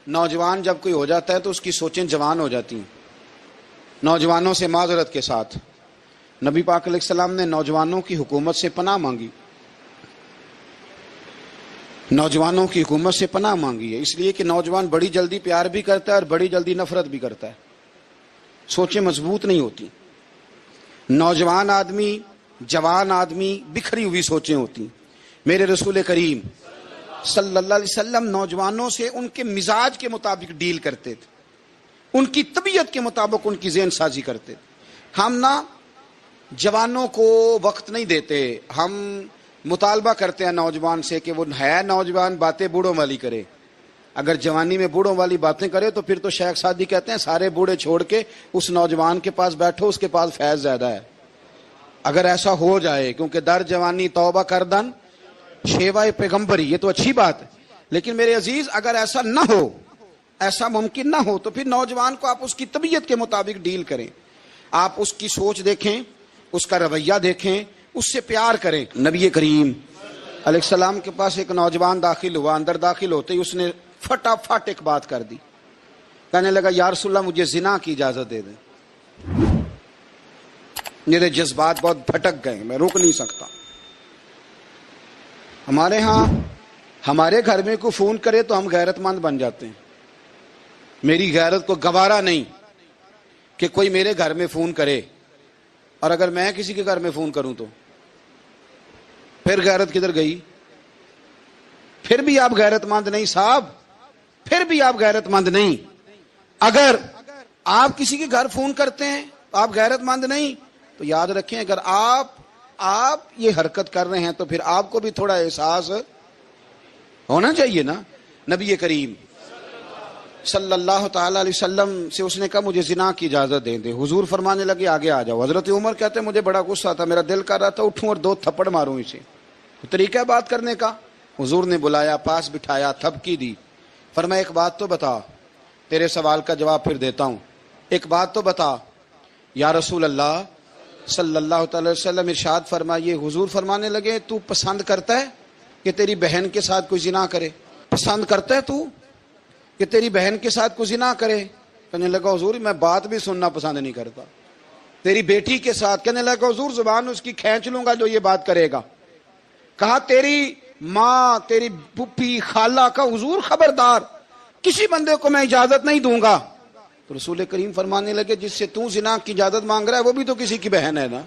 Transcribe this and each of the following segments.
نوجوان جب کوئی ہو جاتا ہے تو اس کی سوچیں جوان ہو جاتی ہیں. نوجوانوں سے معذرت کے ساتھ نبی پاک علیہ السلام نے نوجوانوں کی حکومت سے پناہ مانگی. نوجوانوں کی حکومت سے پناہ مانگی ہے اس لیے کہ نوجوان بڑی جلدی پیار بھی کرتا ہے اور بڑی جلدی نفرت بھی کرتا ہے. سوچیں مضبوط نہیں ہوتی. نوجوان آدمی، جوان آدمی، بکھری ہوئی سوچیں ہوتی. میرے رسول کریم صلی اللہ علیہ وسلم نوجوانوں سے ان کے مزاج کے مطابق ڈیل کرتے تھے، ان کی طبیعت کے مطابق ان کی ذہن سازی کرتے تھے. ہم نہ جوانوں کو وقت نہیں دیتے. ہم مطالبہ کرتے ہیں نوجوان سے کہ وہ ہے نوجوان، باتیں بوڑھوں والی کرے. اگر جوانی میں بوڑھوں والی باتیں کرے تو پھر تو شیخ سعدی کہتے ہیں سارے بوڑھے چھوڑ کے اس نوجوان کے پاس بیٹھو، اس کے پاس فیض زیادہ ہے. اگر ایسا ہو جائے، کیونکہ در جوانی توبہ کردن شیوائے پیغمبری، یہ تو اچھی بات ہے. لیکن میرے عزیز اگر ایسا نہ ہو، ایسا ممکن نہ ہو، تو پھر نوجوان کو آپ اس کی طبیعت کے مطابق ڈیل کریں. آپ اس کی سوچ دیکھیں، اس کا رویہ دیکھیں، اس سے پیار کریں. نبی کریم علیہ السلام کے پاس ایک نوجوان داخل ہوا. اندر داخل ہوتے ہی اس نے فٹافٹ ایک بات کر دی. کہنے لگا یا رسول اللہ مجھے زنا کی اجازت دے دیں. میرے جذبات بہت بھٹک گئے، میں روک نہیں سکتا. ہمارے ہاں ہمارے گھر میں کوئی فون کرے تو ہم غیرت مند بن جاتے ہیں. میری غیرت کو گوارا نہیں کہ کوئی میرے گھر میں فون کرے، اور اگر میں کسی کے گھر میں فون کروں تو پھر غیرت کدھر گئی؟ پھر بھی آپ غیرت مند نہیں صاحب، پھر بھی آپ غیرت مند نہیں. اگر آپ کسی کے گھر فون کرتے ہیں تو آپ غیرت مند نہیں. تو یاد رکھیں اگر آپ یہ حرکت کر رہے ہیں تو پھر آپ کو بھی تھوڑا احساس ہونا چاہیے نا. نبی کریم صلی اللہ تعالی علیہ وسلم سے اس نے کہا مجھے زنا کی اجازت دے دیں. حضور فرمانے لگے آگے آ جاؤ. حضرت عمر کہتے ہیں مجھے بڑا غصہ تھا، میرا دل کر رہا تھا اٹھوں اور 2 تھپڑ ماروں اسے. طریقہ ہے بات کرنے کا. حضور نے بلایا، پاس بٹھایا، تھپکی دی. فرمایا ایک بات تو بتا، تیرے سوال کا جواب پھر دیتا ہوں. ایک بات تو بتا. یا رسول اللہ صلی اللہ تعالی وسلم ارشاد فرمائیے. حضور فرمانے لگے تو پسند کرتا ہے کہ تیری بہن کے ساتھ کوئی زنا کرے؟ پسند کرتا ہے تو کہ تیری بہن کے ساتھ کوئی زنا کرے؟ کہنے لگا حضور میں بات بھی سننا پسند نہیں کرتا. تیری بیٹی کے ساتھ؟ کہنے لگا حضور زبان اس کی کھینچ لوں گا جو یہ بات کرے گا. کہا تیری ماں، تیری پھوپھی، خالہ کا؟ حضور خبردار کسی بندے کو میں اجازت نہیں دوں گا. تو رسول کریم فرمانے لگے جس سے تو زنا کی اجازت مانگ رہا ہے وہ بھی تو کسی کی بہن ہے نا،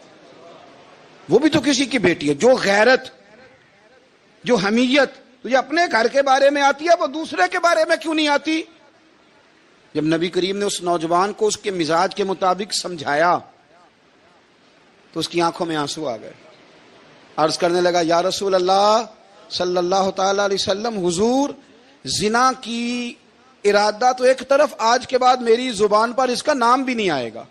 وہ بھی تو کسی کی بیٹی ہے. جو غیرت، جو حمیت تجھے اپنے گھر کے بارے میں آتی ہے وہ دوسرے کے بارے میں کیوں نہیں آتی؟ جب نبی کریم نے اس نوجوان کو اس کے مزاج کے مطابق سمجھایا تو اس کی آنکھوں میں آنسو آ گئے. عرض کرنے لگا یا رسول اللہ صلی اللہ تعالی علیہ وسلم حضور زنا کی ارادہ تو ایک طرف، آج کے بعد میری زبان پر اس کا نام بھی نہیں آئے گا.